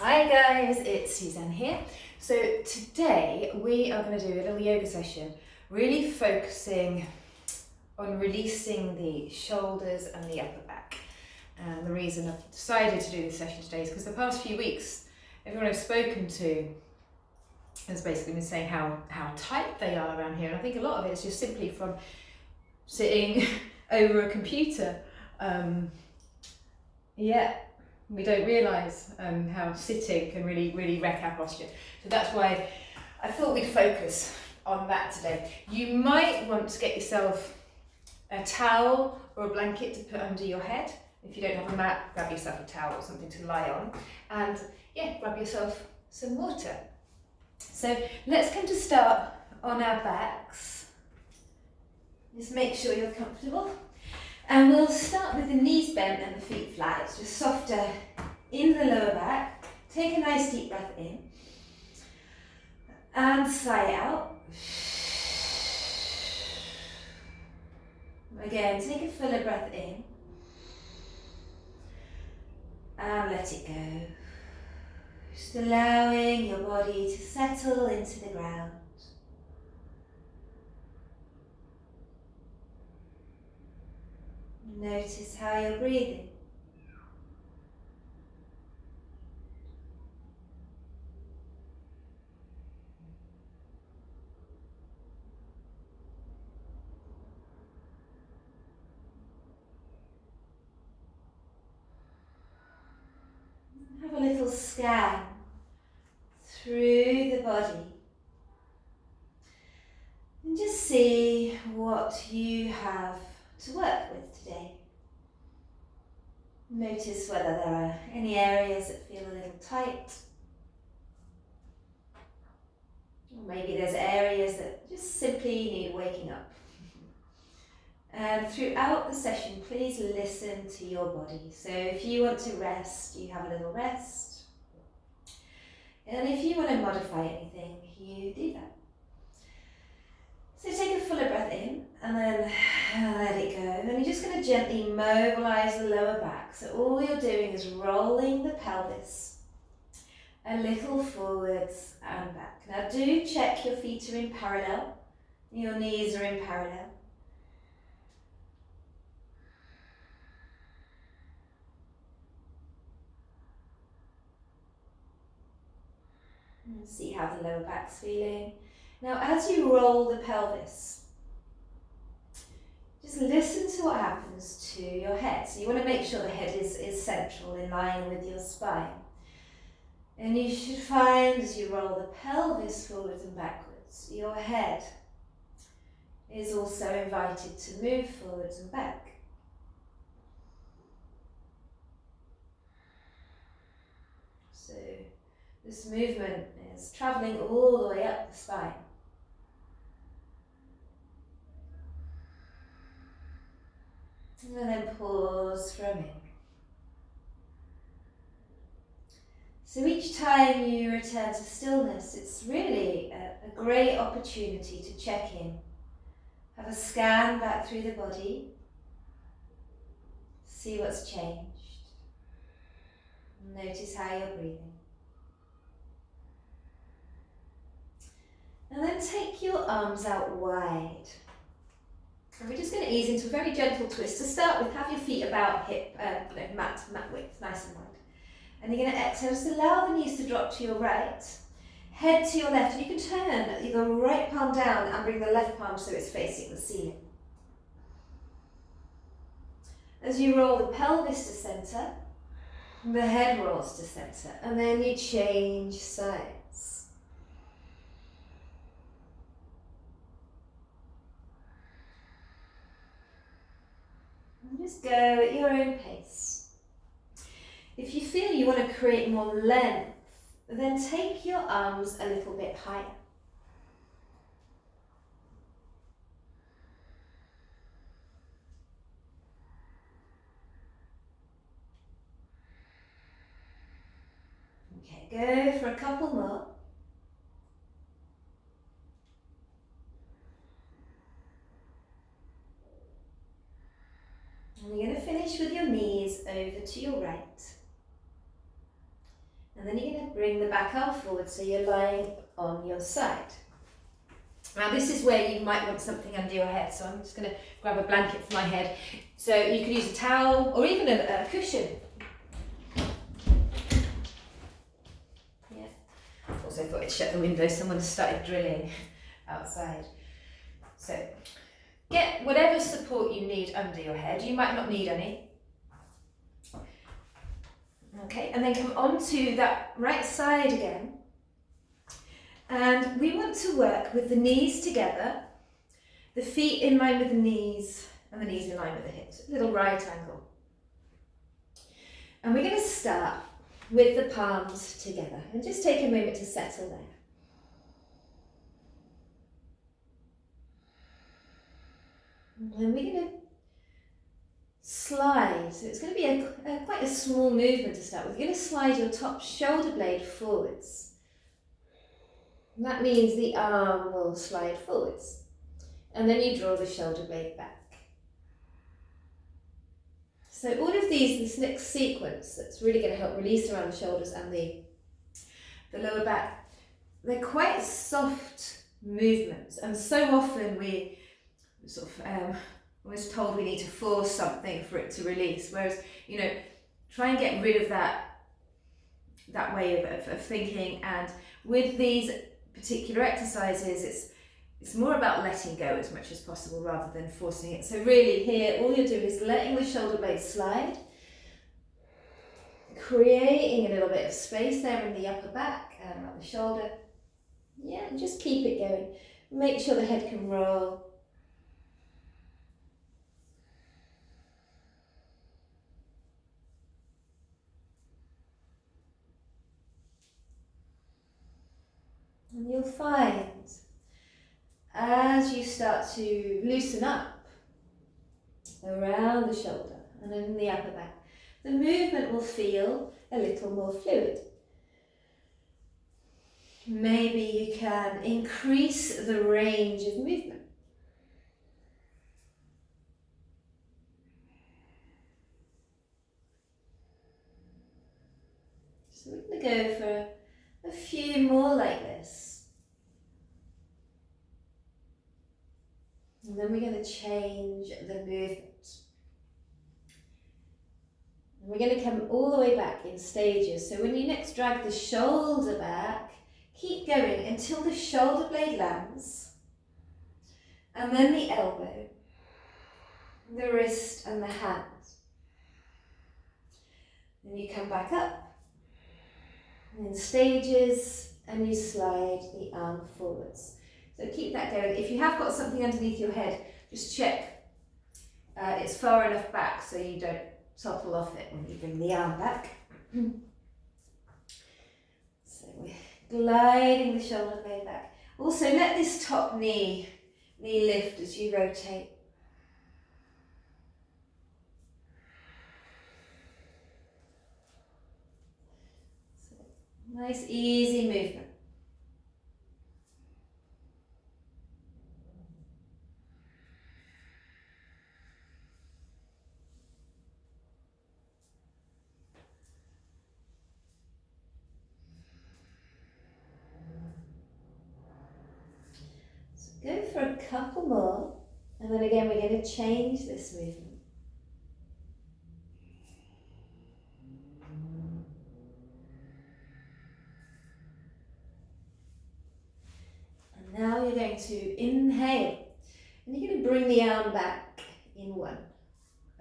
Hi guys, it's Suzanne here. So today we are going to do a little yoga session, really focusing on releasing the shoulders and the upper back. And the reason I've decided to do this session today is because the past few weeks, everyone I've spoken to has basically been saying how tight they are around here. And I think a lot of it is just simply from sitting over a computer. We don't realise how sitting can really wreck our posture. So that's why I thought we'd focus on that today. You might want to get yourself a towel or a blanket to put under your head. If you don't have a mat, grab yourself a towel or something to lie on. And grab yourself some water. So let's come to start on our backs. Just make sure you're comfortable. And we'll start with the knees bent and the feet flat. It's just softer in the lower back. Take a nice deep breath in. And sigh out. Again, take a fuller breath in. And let it go. Just allowing your body to settle into the ground. Notice how you're breathing. Have a little scan through the body and just see what you have to work with today. Notice whether there are any areas that feel a little tight. Or maybe there's areas that just simply need waking up. And throughout the session, please listen to your body. So if you want to rest, you have a little rest. And if you want to modify anything, you do that. So take a fuller breath in and then let it go. And then you're just going to gently mobilize the lower back. So all you're doing is rolling the pelvis a little forwards and back. Now do check your feet are in parallel, your knees are in parallel. And see how the lower back's feeling. Now as you roll the pelvis, just listen to what happens to your head. So you want to make sure the head is central, in line with your spine. And you should find as you roll the pelvis forwards and backwards, your head is also invited to move forwards and back. So this movement is travelling all the way up the spine. And then pause for a minute. So each time you return to stillness, it's really a great opportunity to check in. Have a scan back through the body. See what's changed. Notice how you're breathing. And then take your arms out wide. And we're just going to ease into a very gentle twist. To start with, have your feet about hip, mat width, nice and wide. And you're going to exhale, just allow the knees to drop to your right, head to your left, and you can turn your right palm down and bring the left palm so it's facing the ceiling. As you roll the pelvis to centre, the head rolls to centre, and then you change sides. And just go at your own pace. If you feel you want to create more length, then take your arms a little bit higher. Okay, go for a couple more. And you're going to finish with your knees over to your right. And then you're going to bring the back arm forward so you're lying on your side. Now this is where you might want something under your head, so I'm just going to grab a blanket for my head. So you could use a towel or even a cushion. Yeah. Also thought I'd shut the window, someone started drilling outside. So get whatever support you need under your head. You might not need any. Okay, and then come onto that right side again. And we want to work with the knees together, the feet in line with the knees, and the knees in line with the hips. A little right angle. And we're going to start with the palms together. And just take a moment to settle there. And then we're going to slide. So it's going to be quite a small movement to start with. You're going to slide your top shoulder blade forwards. And that means the arm will slide forwards. And then you draw the shoulder blade back. So all of these, this next sequence that's really going to help release around the shoulders and the lower back, they're quite soft movements. And so often we sort of always told we need to force something for it to release. Whereas, try and get rid of that way of thinking. And with these particular exercises, it's more about letting go as much as possible rather than forcing it. So really here, all you're doing is letting the shoulder blades slide, creating a little bit of space there in the upper back and around the shoulder. Yeah, and just keep it going. Make sure the head can roll. And you'll find as you start to loosen up around the shoulder and in the upper back, the movement will feel a little more fluid. Maybe you can increase the range of movement. So we're going to go for a few more like this. And then we're going to change the movement. And we're going to come all the way back in stages. So when you next drag the shoulder back, keep going until the shoulder blade lands. And then the elbow, the wrist and the hand. Then you come back up in stages and you slide the arm forwards. So keep that going. If you have got something underneath your head, just check it's far enough back so you don't topple off it when you bring the arm back. So we're gliding the shoulder blade back. Also let this top knee lift as you rotate. So, nice easy movement. Go for a couple more, and then again we're going to change this movement. And now you're going to inhale, and you're going to bring the arm back in one,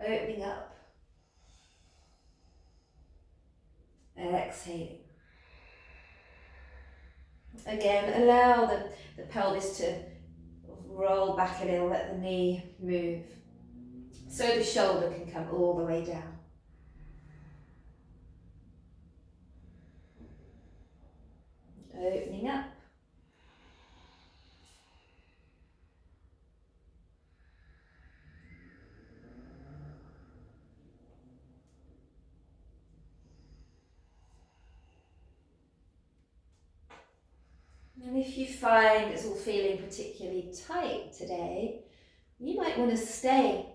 opening up, exhaling. Again, allow the pelvis to roll back a little, let the knee move, so the shoulder can come all the way down. Opening up. And if you find it's all feeling particularly tight today, you might want to stay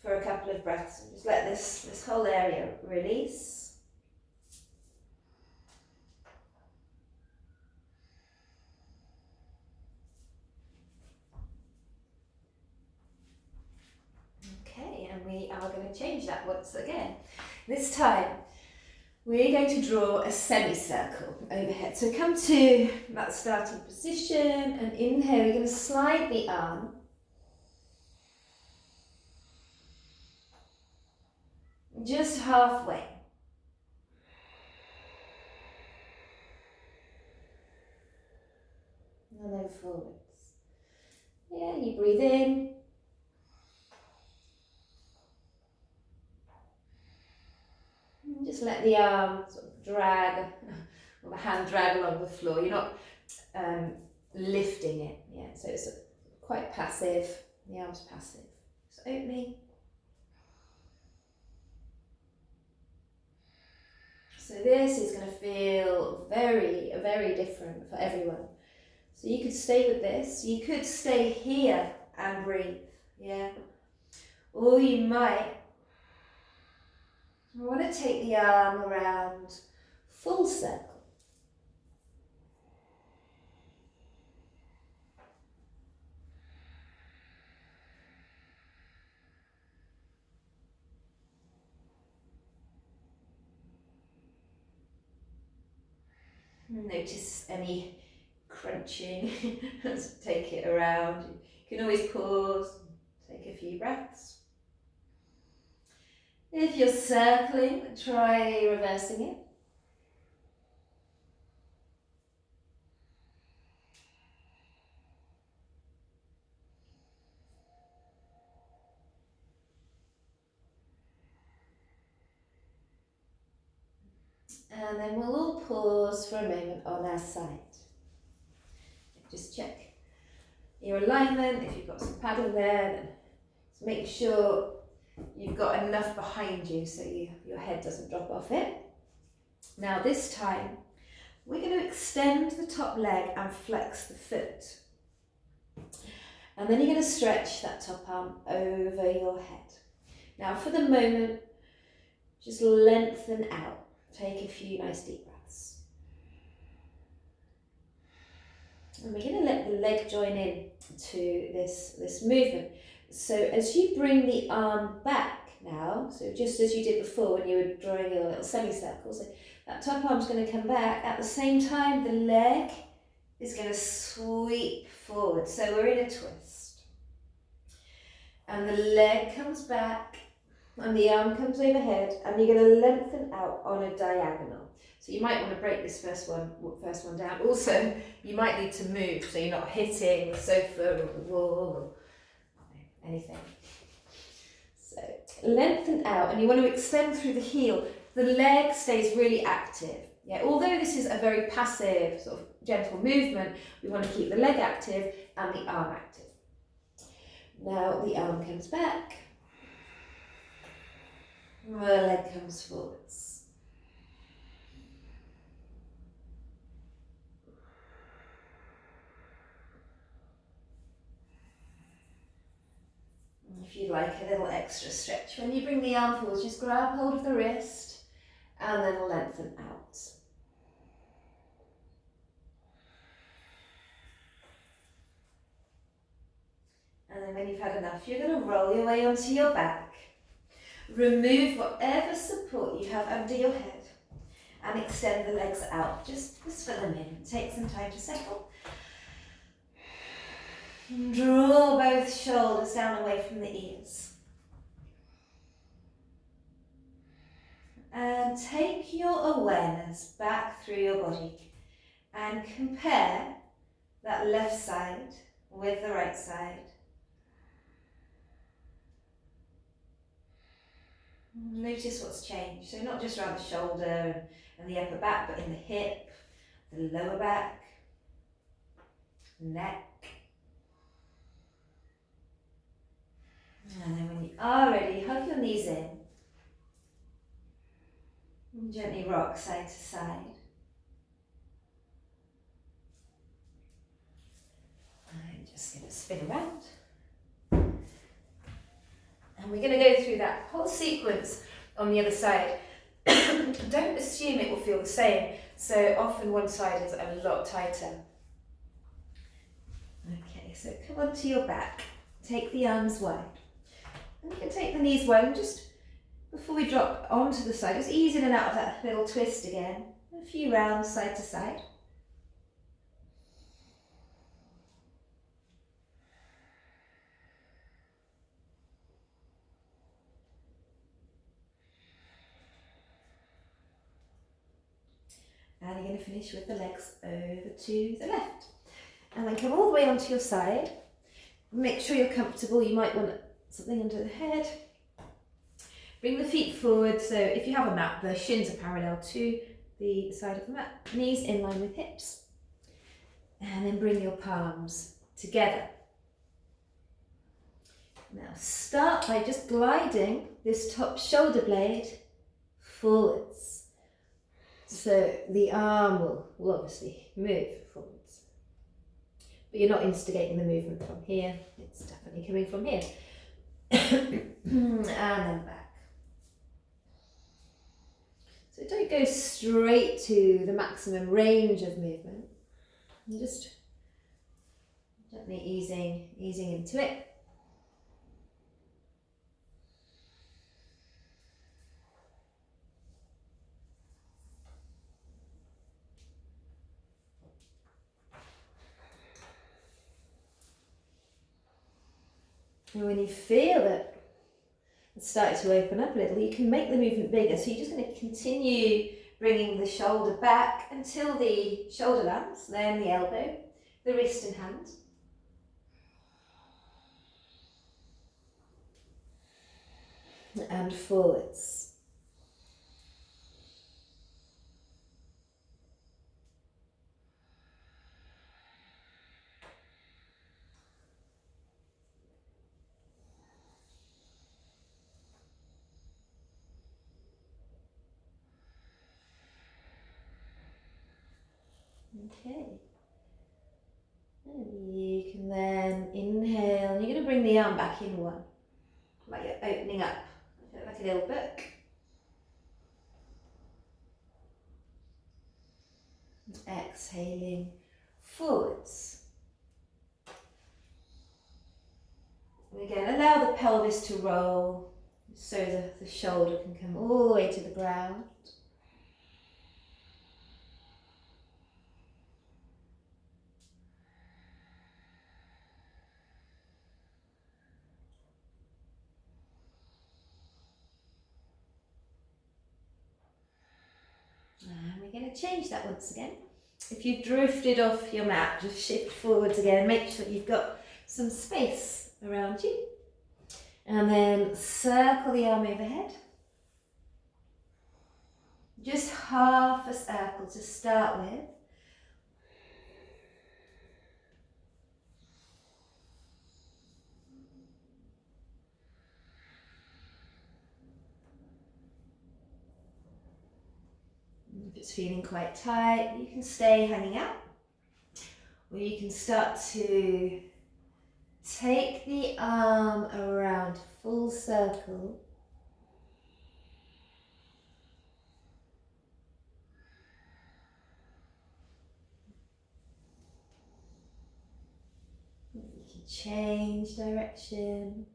for a couple of breaths and just let this whole area release. we are going to change that once again. This time, we're going to draw a semicircle overhead. So come to that starting position, and in here, we're going to slide the arm just halfway. And then forwards. Yeah, you breathe in. And just let the arm sort of drag, or the hand drag along the floor. You're not lifting it. Yeah, so it's quite passive. The arm's passive. Just opening. So this is going to feel very, very different for everyone. So you could stay with this. You could stay here and breathe. Yeah. Or you might want to take the arm around full circle. Notice any crunching as take it around. You can always pause, take a few breaths. If you're circling, try reversing it. And then we'll all pause for a moment on our side. Just check your alignment. If you've got some padding there, then just make sure you've got enough behind you so your head doesn't drop off it. Now this time, we're going to extend the top leg and flex the foot. And then you're going to stretch that top arm over your head. Now for the moment, just lengthen out. Take a few nice deep breaths. And we're going to let the leg join in to this movement. So as you bring the arm back now, so just as you did before when you were drawing your little semicircle, so that top arm's going to come back. At the same time, the leg is going to sweep forward. So we're in a twist. And the leg comes back and the arm comes overhead, and you're going to lengthen out on a diagonal. So you might want to break this first one down. Also, you might need to move so you're not hitting the sofa or the wall or anything. So lengthen out, and you want to extend through the heel. The leg stays really active. Yeah, although this is a very passive, sort of gentle movement, we want to keep the leg active and the arm active. Now the arm comes back. The leg comes forwards. If you'd like a little extra stretch, when you bring the arm forwards, just grab hold of the wrist and then lengthen out. And then when you've had enough, you're going to roll your way onto your back. Remove whatever support you have under your head and extend the legs out. Just for the minute. Take some time to settle. And draw both shoulders down away from the ears. And take your awareness back through your body and compare that left side with the right side. Notice what's changed. So not just around the shoulder and the upper back, but in the hip, the lower back, neck. And then when you are ready, hug your knees in. And gently rock side to side. I'm just going to spin around. And we're going to go through that whole sequence on the other side. Don't assume it will feel the same. So often one side is a lot tighter. Okay, so come onto your back. Take the arms wide. And you can take the knees wide and just before we drop onto the side, just ease in and out of that little twist again. A few rounds side to side. And you're going to finish with the legs over to the left. And then come all the way onto your side. Make sure you're comfortable. You might want something under the head. Bring the feet forward. So if you have a mat, the shins are parallel to the side of the mat. Knees in line with hips. And then bring your palms together. Now start by just gliding this top shoulder blade forwards. So the arm will obviously move forwards. But you're not instigating the movement from here. It's definitely coming from here. And then back. So don't go straight to the maximum range of movement. You're just gently easing into it. And when you feel that it's starting to open up a little, you can make the movement bigger. So you're just going to continue bringing the shoulder back until the shoulder lands, then the elbow, the wrist and hand. And forwards. Okay. And you can then inhale, and you're going to bring the arm back in one, like you're opening up, like a little book. And exhaling forwards. And again, allow the pelvis to roll so the shoulder can come all the way to the ground. And we're going to change that once again. If you've drifted off your mat, just shift forwards again. Make sure you've got some space around you. And then circle the arm overhead. Just half a circle to start with. If it's feeling quite tight, you can stay hanging out. Or you can start to take the arm around full circle. You can change direction.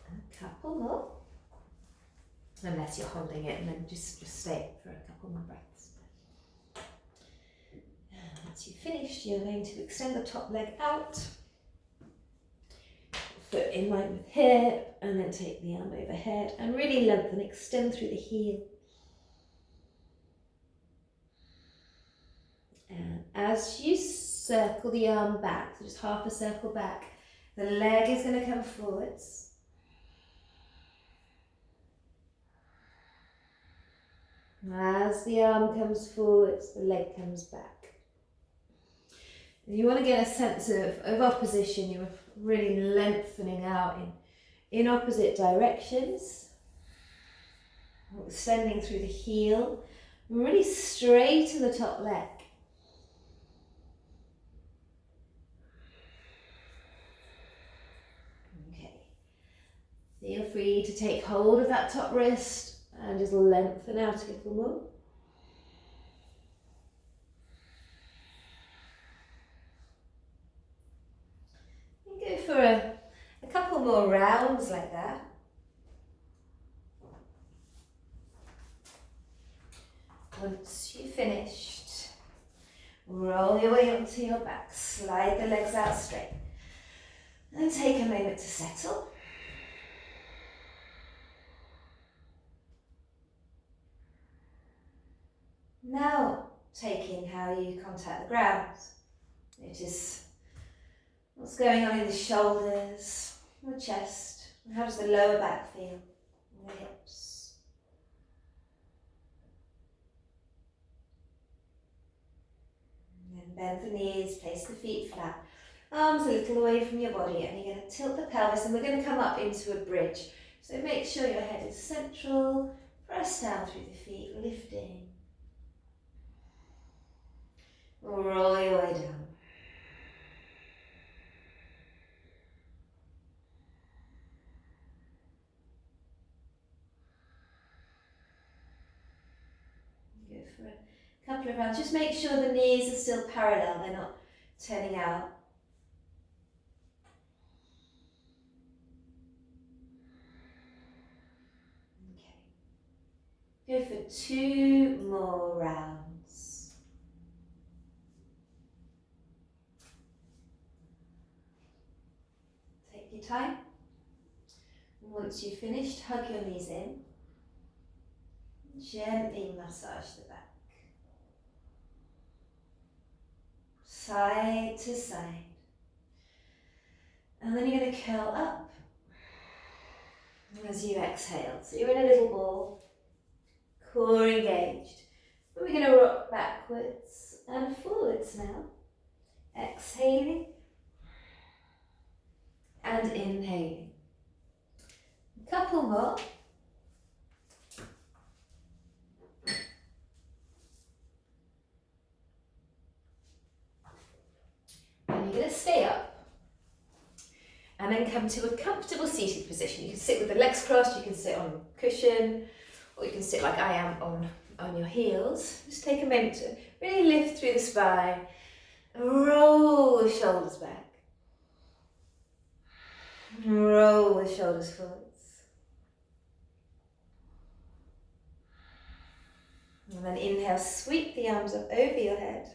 A couple more. Unless you're holding it, and then just stay for a couple more breaths. And once you've finished, you're going to extend the top leg out, foot in line with hip, and then take the arm overhead and really lengthen, extend through the heel. And as you circle the arm back, so just half a circle back, the leg is going to come forwards. As the arm comes forwards, the leg comes back. And you want to get a sense of opposition. You're really lengthening out in opposite directions. Extending through the heel. And really straighten the top leg. Okay. Feel free to take hold of that top wrist and just lengthen out a little more. for a couple more rounds like that. Once you've finished, roll your way onto your back, slide the legs out straight, and take a moment to settle. Now, take in how you contact the ground. Notice what's going on in the shoulders, the chest, and how does the lower back feel, and the hips. And then bend the knees, place the feet flat, arms a little away from your body, and you're going to tilt the pelvis, and we're going to come up into a bridge. So make sure your head is central, press down through the feet, lifting. Roll your way down. Go for a couple of rounds. Just make sure the knees are still parallel, they're not turning out. Okay. Go for 2 more rounds. Take your time. Once you've finished, hug your knees in. Gently massage the back. Side to side. And then you're going to curl up as you exhale. So you're in a little ball, core engaged. But we're going to rock backwards and forwards now. Exhaling and inhaling. A couple more. And you're going to stay up. And then come to a comfortable seated position. You can sit with the legs crossed, you can sit on a cushion, or you can sit like I am on your heels. Just take a moment to really lift through the spine. Roll the shoulders back. Roll the shoulders forwards. And then inhale, sweep the arms up over your head.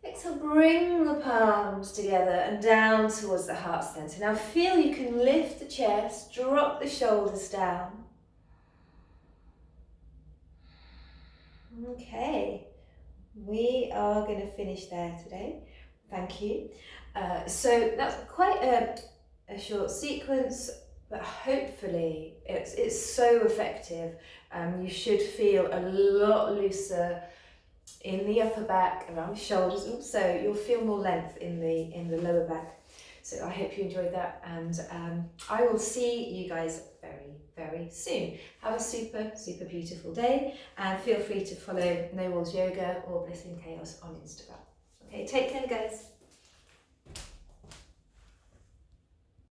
Exhale, bring the palms together and down towards the heart center. Now feel you can lift the chest, drop the shoulders down. Okay, we are going to finish there today. Thank you. So that's quite a short sequence, but hopefully it's so effective. You should feel a lot looser in the upper back, around the shoulders. Also, you'll feel more length in the lower back. So I hope you enjoyed that, and I will see you guys very, very soon. Have a super, super beautiful day, and feel free to follow No Walls Yoga or Bliss in Chaos on Instagram. Okay, take care, guys.